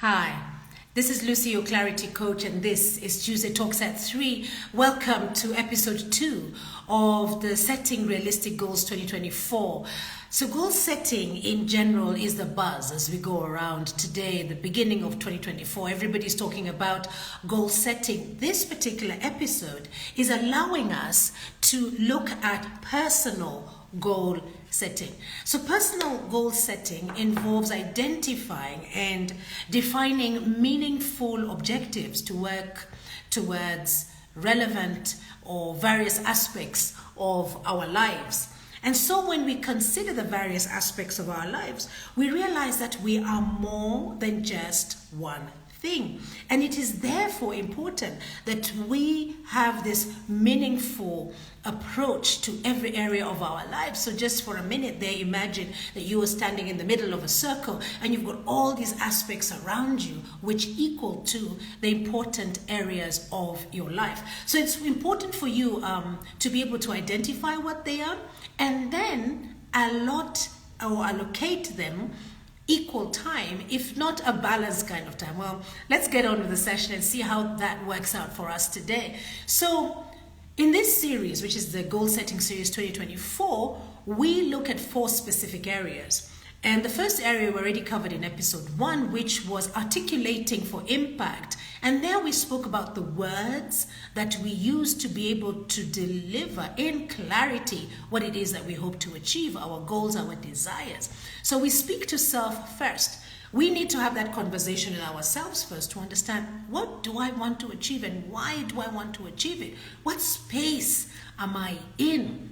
Hi, this is Lucy, your clarity coach, and this is Tuesday Talks at 3. Welcome to episode 2 of the Setting Realistic Goals 2024. So goal setting in general is the buzz as we go around today, the beginning of 2024. Everybody's talking about goal setting. This particular episode is allowing us to look at personal goal setting. So personal goal setting involves identifying and defining meaningful objectives to work towards relevant or various aspects of our lives. And so when we consider the various aspects of our lives, we realize that we are more than just one thing. And it is therefore important that we have this meaningful approach to every area of our lives. So just for a minute there, imagine that you are standing in the middle of a circle and you've got all these aspects around you which equal to the important areas of your life. So it's important for you to be able to identify what they are and then allot or allocate them equal time, if not a balanced kind of time. Well, let's get on with the session and see how that works out for us today. So in this series, which is the Goal Setting Series 2024, we look at 4 specific areas. And the first area we already covered in episode 1, which was articulating for impact. And there we spoke about the words that we use to be able to deliver in clarity what it is that we hope to achieve, our goals, our desires. So we speak to self first. We need to have that conversation with ourselves first to understand, what do I want to achieve and why do I want to achieve it? What space am I in?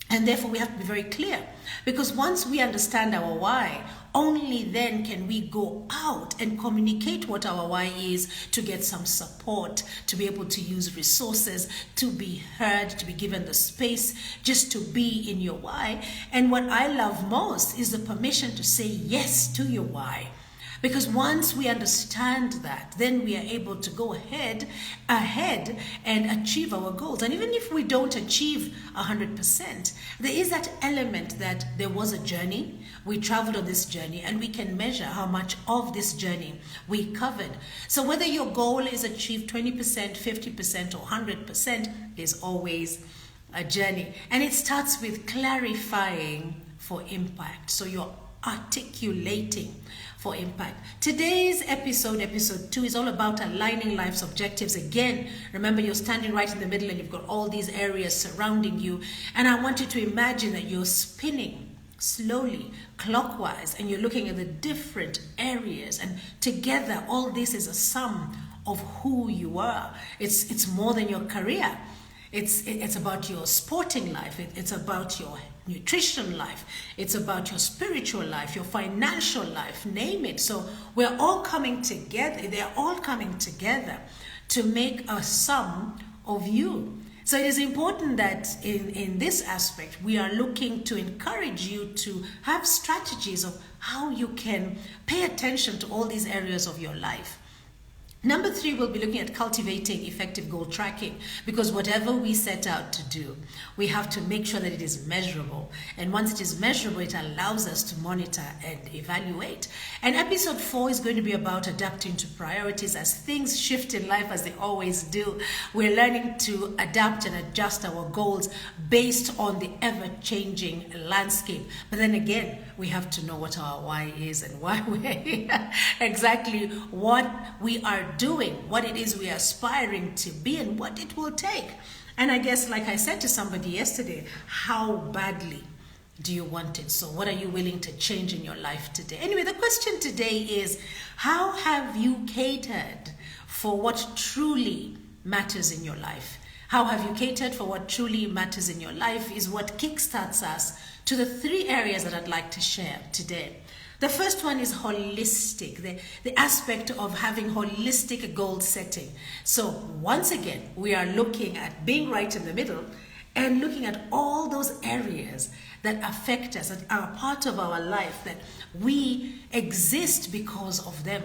And therefore we have to be very clear, because once we understand our why, only then can we go out and communicate what our why is, to get some support, to be able to use resources, to be heard, to be given the space just to be in your why. And what I love most is the permission to say yes to your why. Because once we understand that, then we are able to go ahead and achieve our goals. And even if we don't achieve 100%, there is that element that there was a journey, we traveled on this journey, and we can measure how much of this journey we covered. So whether your goal is achieved 20%, 50%, or 100%, is always a journey. And it starts with clarifying for impact. So you're articulating for impact. Today's episode 2, is all about aligning life's objectives. Again, remember, you're standing right in the middle and you've got all these areas surrounding you. And I want you to imagine that you're spinning slowly clockwise and you're looking at the different areas, and together all this is a sum of who you are. It's more than your career. It's about your sporting life. It's about your nutrition life. It's about your spiritual life, your financial life, name it. So we're all coming together. They're all coming together to make a sum of you. So it is important that in this aspect, we are looking to encourage you to have strategies of how you can pay attention to all these areas of your life. Number 3, we'll be looking at cultivating effective goal tracking, because whatever we set out to do, we have to make sure that it is measurable. And once it is measurable, it allows us to monitor and evaluate. And episode 4 is going to be about adapting to priorities as things shift in life, as they always do. We're learning to adapt and adjust our goals based on the ever-changing landscape. But then again, we have to know what our why is and why we're here, exactly what we are doing, what it is we are aspiring to be, and what it will take. And I guess, like I said to somebody yesterday, how badly do you want it? So what are you willing to change in your life today? Anyway, the question today is, how have you catered for what truly matters in your life? How have you catered for what truly matters in your life is what kickstarts us to the 3 areas that I'd like to share today. The first one is holistic, the aspect of having holistic goal setting. So once again, we are looking at being right in the middle and looking at all those areas that affect us, that are part of our life, that we exist because of them.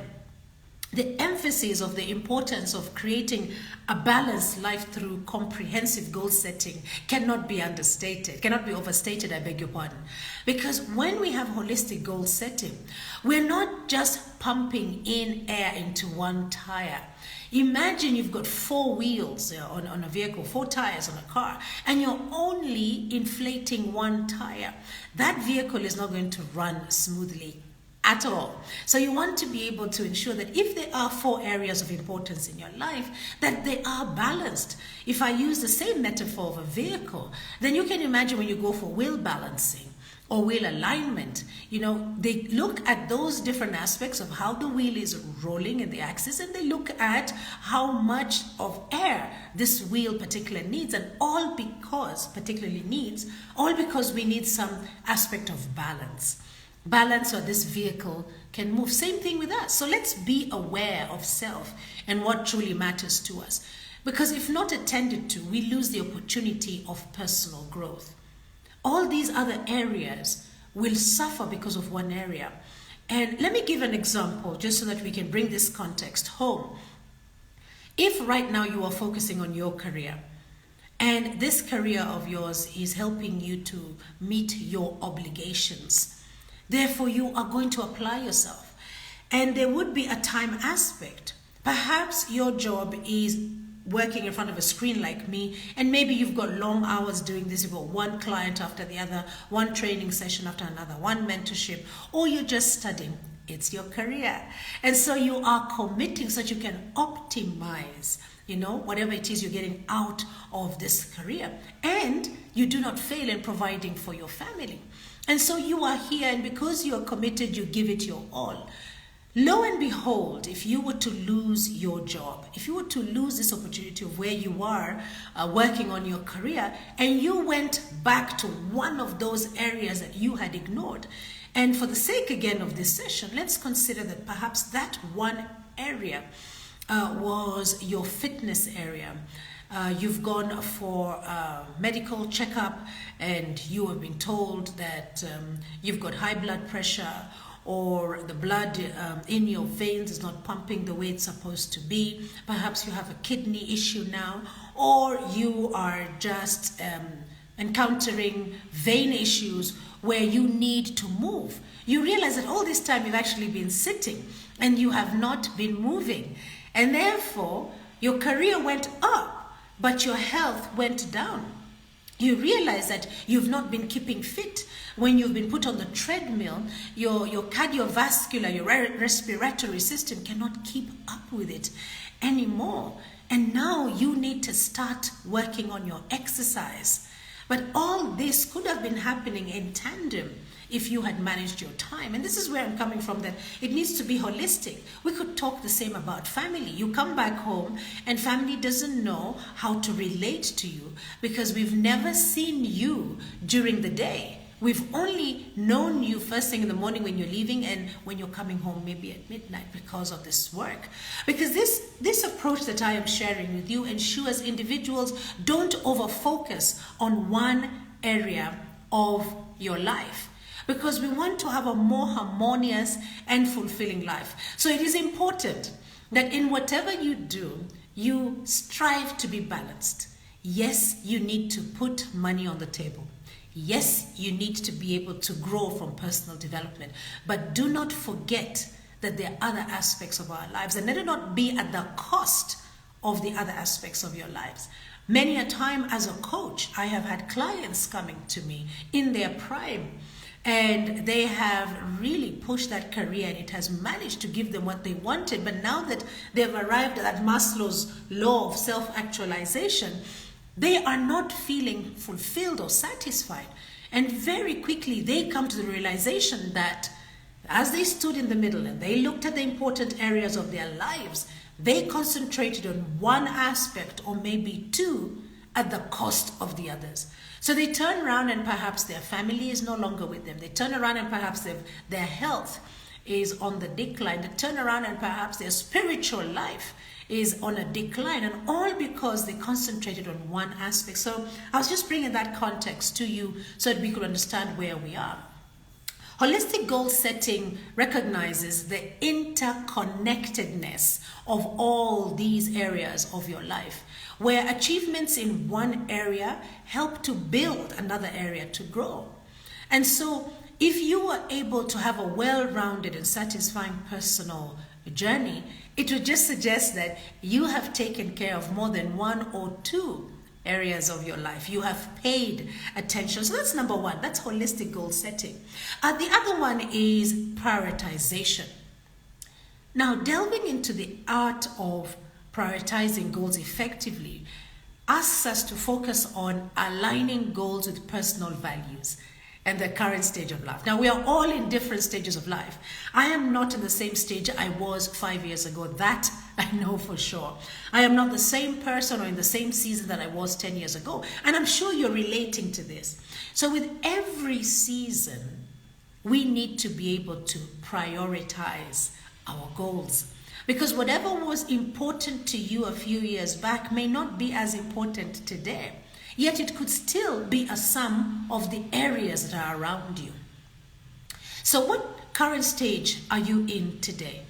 The emphasis of the importance of creating a balanced life through comprehensive goal setting cannot be overstated, I beg your pardon. Because when we have holistic goal setting, we're not just pumping in air into one tire. Imagine you've got 4 wheels on a vehicle, 4 tires on a car, and you're only inflating one tire. That vehicle is not going to run smoothly at all. So you want to be able to ensure that if there are 4 areas of importance in your life, that they are balanced. If I use the same metaphor of a vehicle, then you can imagine when you go for wheel balancing or wheel alignment, they look at those different aspects of how the wheel is rolling in the axis, and they look at how much of air this wheel particularly needs, and all because we need some aspect of balance. Balance, or this vehicle can move. Same thing with us. So let's be aware of self and what truly matters to us. Because if not attended to, we lose the opportunity of personal growth. All these other areas will suffer because of one area. And let me give an example just so that we can bring this context home. If right now you are focusing on your career, and this career of yours is helping you to meet your obligations, therefore, you are going to apply yourself. And there would be a time aspect. Perhaps your job is working in front of a screen like me, and maybe you've got long hours doing this. You've got one client after the other, one training session after another, one mentorship, or you're just studying. It's your career. And so you are committing so that you can optimize, whatever it is you're getting out of this career. And you do not fail in providing for your family. And so you are here, and because you are committed, you give it your all. Lo and behold, if you were to lose your job, if you were to lose this opportunity of where you are working on your career, and you went back to one of those areas that you had ignored, and for the sake again of this session, let's consider that perhaps that one area was your fitness area. You've gone for a medical checkup, and you have been told that you've got high blood pressure, or the blood in your veins is not pumping the way it's supposed to be. Perhaps you have a kidney issue now, or you are just encountering vein issues where you need to move. You realize that all this time you've actually been sitting and you have not been moving, and therefore your career went up, but your health went down. You realize that you've not been keeping fit. When you've been put on the treadmill, your cardiovascular, your respiratory system cannot keep up with it anymore. And now you need to start working on your exercise. But all this could have been happening in tandem if you had managed your time. And this is where I'm coming from, that it needs to be holistic. We could talk the same about family. You come back home and family doesn't know how to relate to you because we've never seen you during the day. We've only known you first thing in the morning when you're leaving and when you're coming home maybe at midnight because of this work. Because this approach that I am sharing with you ensures individuals don't over-focus on one area of your life, because we want to have a more harmonious and fulfilling life. So it is important that in whatever you do, you strive to be balanced. Yes, you need to put money on the table. Yes, you need to be able to grow from personal development. But do not forget that there are other aspects of our lives, and let it not be at the cost of the other aspects of your lives. Many a time as a coach, I have had clients coming to me in their prime, and they have really pushed that career, and it has managed to give them what they wanted. But now that they've arrived at Maslow's law of self-actualization, they are not feeling fulfilled or satisfied. And very quickly they come to the realization that as they stood in the middle and they looked at the important areas of their lives, they concentrated on one aspect or maybe two at the cost of the others. So they turn around and perhaps their family is no longer with them. They turn around and perhaps their health is on the decline. They turn around and perhaps their spiritual life is on a decline, and all because they concentrated on one aspect. So I was just bringing that context to you so that we could understand where we are. Holistic goal setting recognizes the interconnectedness of all these areas of your life, where achievements in one area help to build another area to grow. And so, if you are able to have a well-rounded and satisfying personal journey, it would just suggest that you have taken care of more than one or two areas of your life. You have paid attention. So that's number one. That's holistic goal setting. The other one is prioritization. Now, delving into the art of prioritizing goals effectively asks us to focus on aligning goals with personal values and the current stage of life. Now, we are all in different stages of life. I am not in the same stage I was 5 years ago. That I know for sure. I am not the same person or in the same season that I was 10 years ago. And I'm sure you're relating to this. So with every season, we need to be able to prioritize our goals. Because whatever was important to you a few years back may not be as important today. Yet it could still be a sum of the areas that are around you. So what current stage are you in today?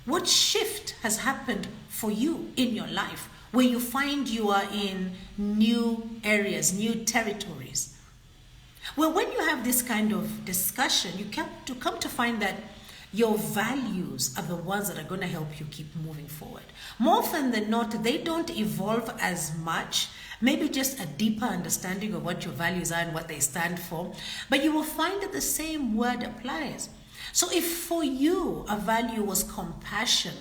What shift has happened for you in your life where you find you are in new areas, new territories? Well, when you have this kind of discussion, you come to find that your values are the ones that are going to help you keep moving forward. More often than not, they don't evolve as much. Maybe just a deeper understanding of what your values are and what they stand for. But you will find that the same word applies. So if for you a value was compassion,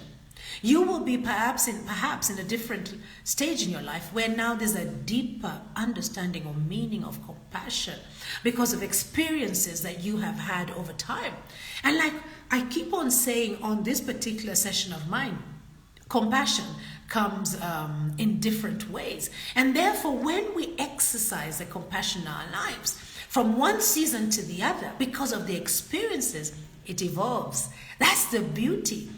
you will be perhaps in a different stage in your life where now there's a deeper understanding or meaning of compassion because of experiences that you have had over time. And like I keep on saying on this particular session of mine, compassion comes in different ways. And therefore, when we exercise the compassion in our lives, from one season to the other, because of the experiences, it evolves. That's the beauty.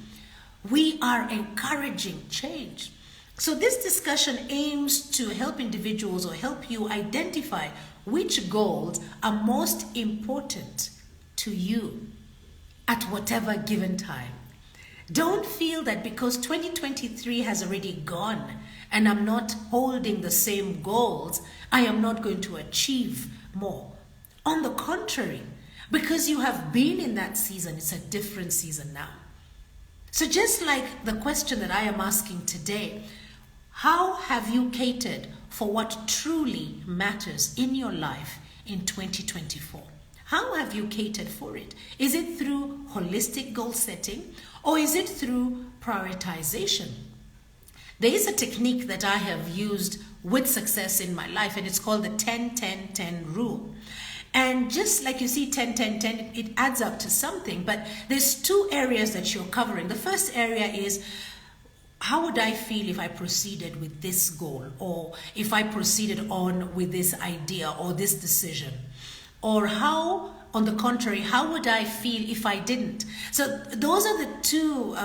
We are encouraging change. So this discussion aims to help individuals or help you identify which goals are most important to you at whatever given time. Don't feel that because 2023 has already gone and I'm not holding the same goals, I am not going to achieve more. On the contrary, because you have been in that season, it's a different season now. So just like the question that I am asking today, how have you catered for what truly matters in your life in 2024? How have you catered for it? Is it through holistic goal setting or is it through prioritization? There is a technique that I have used with success in my life, and it's called the 10-10-10 rule. And just like you see 10-10-10, it adds up to something, but there's two areas that you're covering. The first area is, how would I feel if I proceeded with this goal, or if I proceeded on with this idea or this decision? Or how, on the contrary, how would I feel if I didn't? So those are the two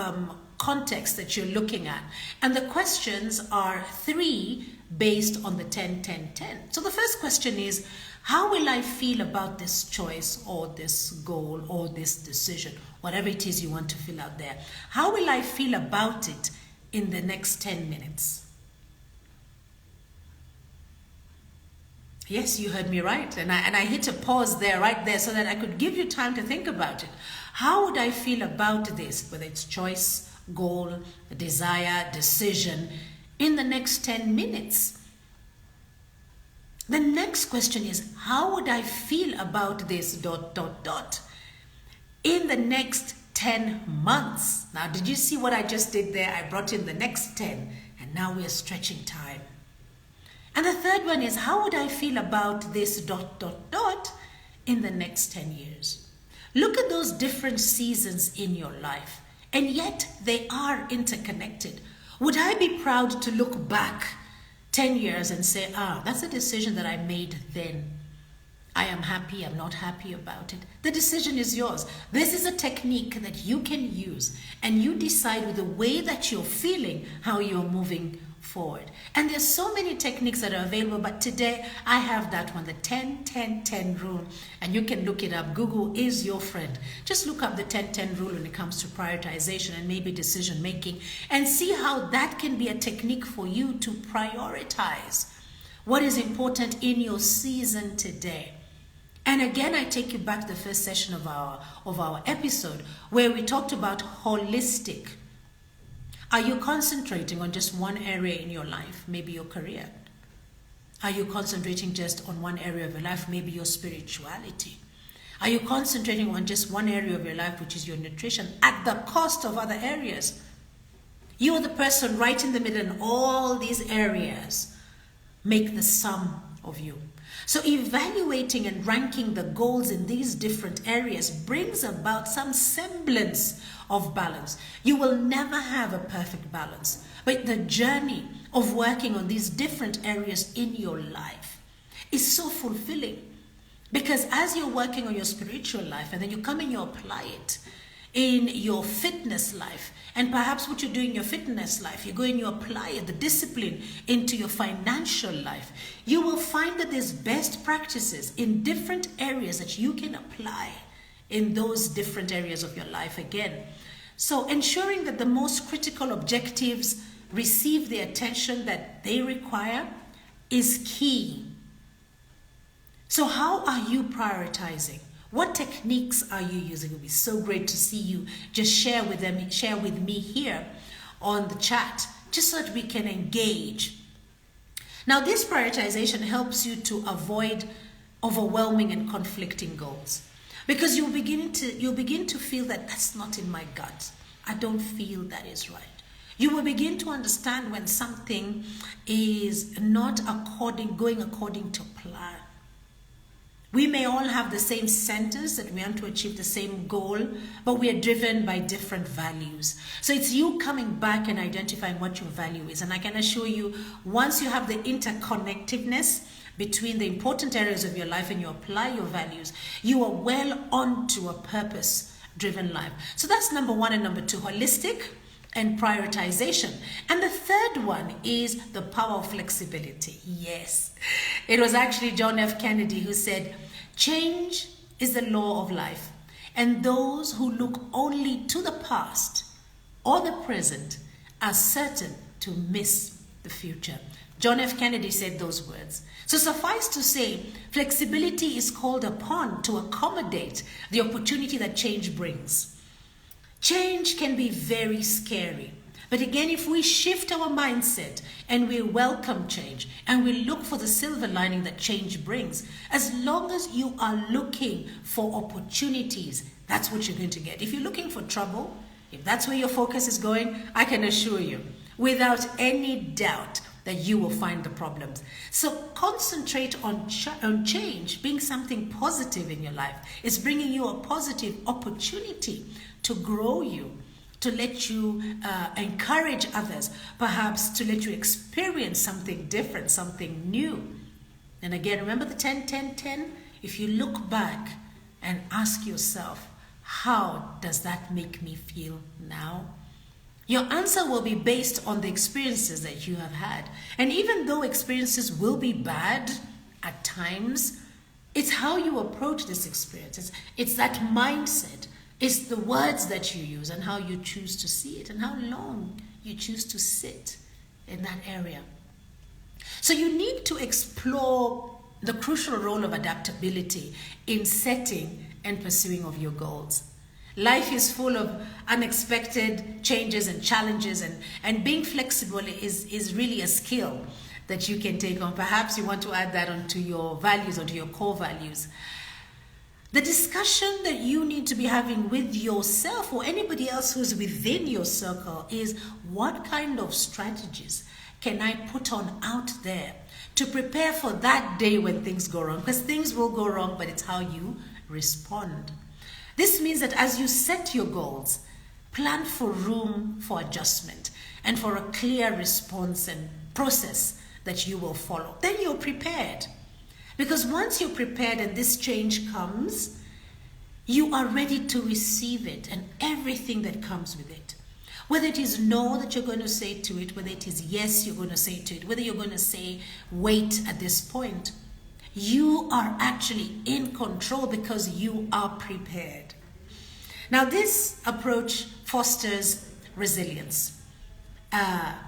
contexts that you're looking at. And the questions are three based on the 10-10-10. So the first question is, how will I feel about this choice or this goal or this decision, whatever it is you want to fill out there? How will I feel about it in the next 10 minutes? Yes, you heard me right. And I hit a pause there, right there, so that I could give you time to think about it. How would I feel about this, whether it's choice, goal, desire, decision, in the next 10 minutes? The next question is, how would I feel about this ... in the next 10 months? Now, did you see what I just did there? I brought in the next 10, and now we are stretching time. And the third one is, how would I feel about this ... in the next 10 years? Look at those different seasons in your life, and yet they are interconnected. Would I be proud to look back 10 years and say, that's a decision that I made then. I am happy, I'm not happy about it. The decision is yours. This is a technique that you can use, and you decide with the way that you're feeling how you're moving forward. And there's so many techniques that are available, but today I have that one, the 10-10-10 rule, and you can look it up. Google is your friend. Just look up the 10-10 rule when it comes to prioritization and maybe decision making, and see how that can be a technique for you to prioritize what is important in your season today. And again, I take you back to the first session of our episode where we talked about holistic. Are you concentrating on just one area in your life? Maybe your career. Are you concentrating just on one area of your life? Maybe your spirituality. Are you concentrating on just one area of your life, which is your nutrition, at the cost of other areas? You are the person right in the middle, and all these areas make the sum of you. So evaluating and ranking the goals in these different areas brings about some semblance of balance. You will never have a perfect balance, but the journey of working on these different areas in your life is so fulfilling, because as you're working on your spiritual life and then you come and you apply it in your fitness life, and perhaps what you do in your fitness life, you go and you apply it, the discipline, into your financial life, you will find that there's best practices in different areas that you can apply in those different areas of your life again. So ensuring that the most critical objectives receive the attention that they require is key. So how are you prioritizing? What techniques are you using? It would be so great to see you just share with me here on the chat, just so that we can engage. Now, this prioritization helps you to avoid overwhelming and conflicting goals, because you'll begin to feel that that's not in my gut. I don't feel that is right. You will begin to understand when something is not going according to plan. We may all have the same centers that we want to achieve the same goal, but we are driven by different values. So it's you coming back and identifying what your value is. And I can assure you, once you have the interconnectedness between the important areas of your life and you apply your values, you are well onto a purpose-driven life. So that's number one. And number two, holistic and prioritization. And the third one is the power of flexibility. Yes, it was actually John F. Kennedy who said, change is the law of life, and those who look only to the past or the present are certain to miss the future. John F. Kennedy said those words. So suffice to say, flexibility is called upon to accommodate the opportunity that change brings. Change can be very scary. But again, if we shift our mindset and we welcome change and we look for the silver lining that change brings, as long as you are looking for opportunities, that's what you're going to get. If you're looking for trouble, if that's where your focus is going, I can assure you, without any doubt, that you will find the problems. So concentrate on change being something positive in your life. It's bringing you a positive opportunity to grow you, to let you encourage others, perhaps to let you experience something different, something new. And again, remember the 10-10-10? If you look back and ask yourself, how does that make me feel now? Your answer will be based on the experiences that you have had. And even though experiences will be bad at times, it's how you approach this experience. It's that mindset. It's the words that you use and how you choose to see it and how long you choose to sit in that area. So you need to explore the crucial role of adaptability in setting and pursuing of your goals. Life is full of unexpected changes and challenges, and being flexible is really a skill that you can take on. Perhaps you want to add that onto your values, onto your core values. The discussion that you need to be having with yourself or anybody else who's within your circle is, what kind of strategies can I put on out there to prepare for that day when things go wrong? Because things will go wrong, but it's how you respond. This means that as you set your goals, plan for room for adjustment and for a clear response and process that you will follow. Then you're prepared. Because once you're prepared and this change comes, you are ready to receive it and everything that comes with it. Whether it is no that you're going to say to it, whether it is yes you're going to say to it, whether you're going to say wait at this point, you are actually in control because you are prepared. Now, this approach fosters resilience,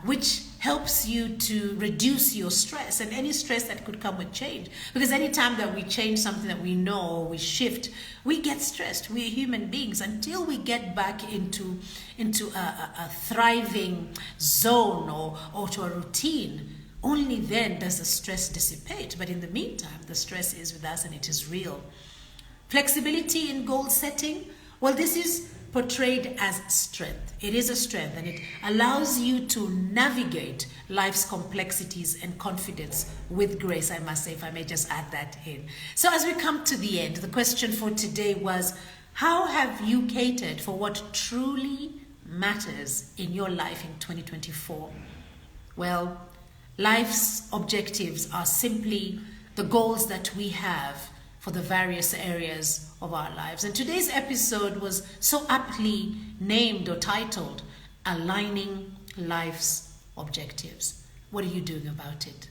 which helps you to reduce your stress and any stress that could come with change. Because anytime that we change something that we know, or we shift, we get stressed. We're human beings. Until we get back into a thriving zone or to a routine, only then does the stress dissipate. But in the meantime, the stress is with us and it is real. Flexibility in goal setting, well, this is portrayed as strength. It is a strength, and it allows you to navigate life's complexities and confidence with grace, I must say, if I may just add that in. So as we come to the end, the question for today was, how have you catered for what truly matters in your life in 2024? Well, life's objectives are simply the goals that we have for the various areas of our lives. And today's episode was so aptly named or titled, Aligning Life's Objectives. What are you doing about it?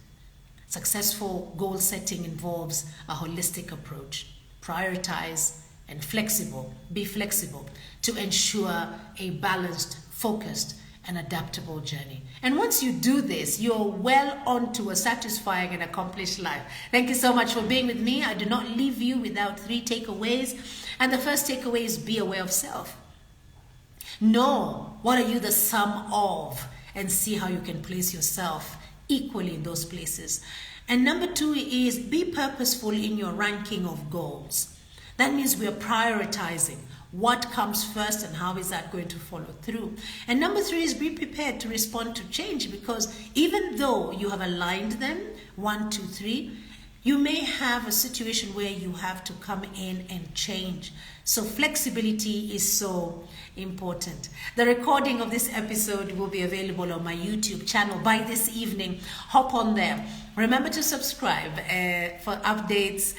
Successful goal setting involves a holistic approach. Prioritize and be flexible to ensure a balanced, focused, and adaptable journey. And once you do this, you're well on to a satisfying and accomplished life. Thank you so much for being with me. I do not leave you without 3 takeaways. And the first takeaway is be aware of self. Know what are you the sum of, and see how you can place yourself equally in those places. And number 2 is be purposeful in your ranking of goals. That means we are prioritizing what comes first and how is that going to follow through. And number 3 is be prepared to respond to change, because even though you have aligned them, 1, 2, 3, you may have a situation where you have to come in and change. So flexibility is so important. The recording of this episode will be available on my YouTube channel by this evening. Hop on there. Remember to subscribe for updates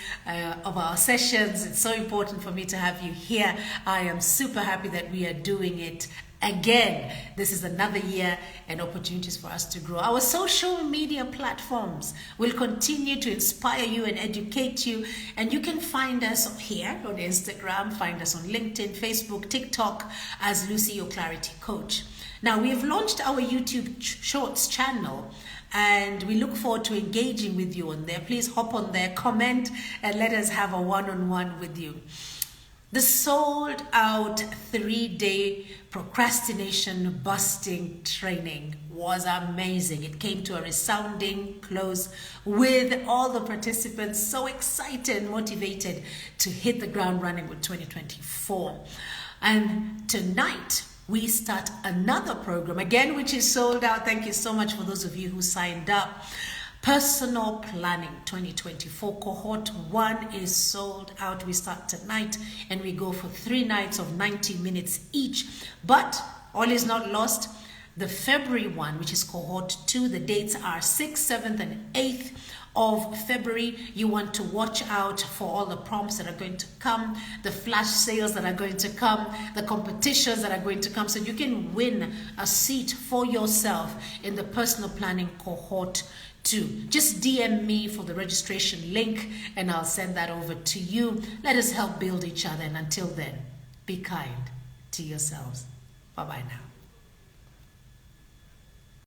of our sessions. It's so important for me to have you here. I am super happy that we are doing it again. This is another year and opportunities for us to grow. Our social media platforms will continue to inspire you and educate you. And you can find us here on Instagram, find us on LinkedIn, Facebook, TikTok as Lucy, your Clarity Coach. Now, we have launched our YouTube Shorts channel, and we look forward to engaging with you on there. Please hop on there, comment, and let us have a one-on-one with you. The sold out 3-day procrastination busting training was amazing. It came to a resounding close with all the participants so excited and motivated to hit the ground running with 2024. And tonight, we start another program, again, which is sold out. Thank you so much for those of you who signed up. Personal Planning 2024 Cohort 1 is sold out. We start tonight and we go for 3 nights of 90 minutes each. But all is not lost. The February one, which is Cohort 2, the dates are 6th, 7th, and 8th of February. You want to watch out for all the prompts that are going to come, the flash sales that are going to come, the competitions that are going to come, so you can win a seat for yourself in the Personal Planning Cohort 2. Just DM me for the registration link and I'll send that over to you. Let us help build each other, and until then, be kind to yourselves. Bye-bye now.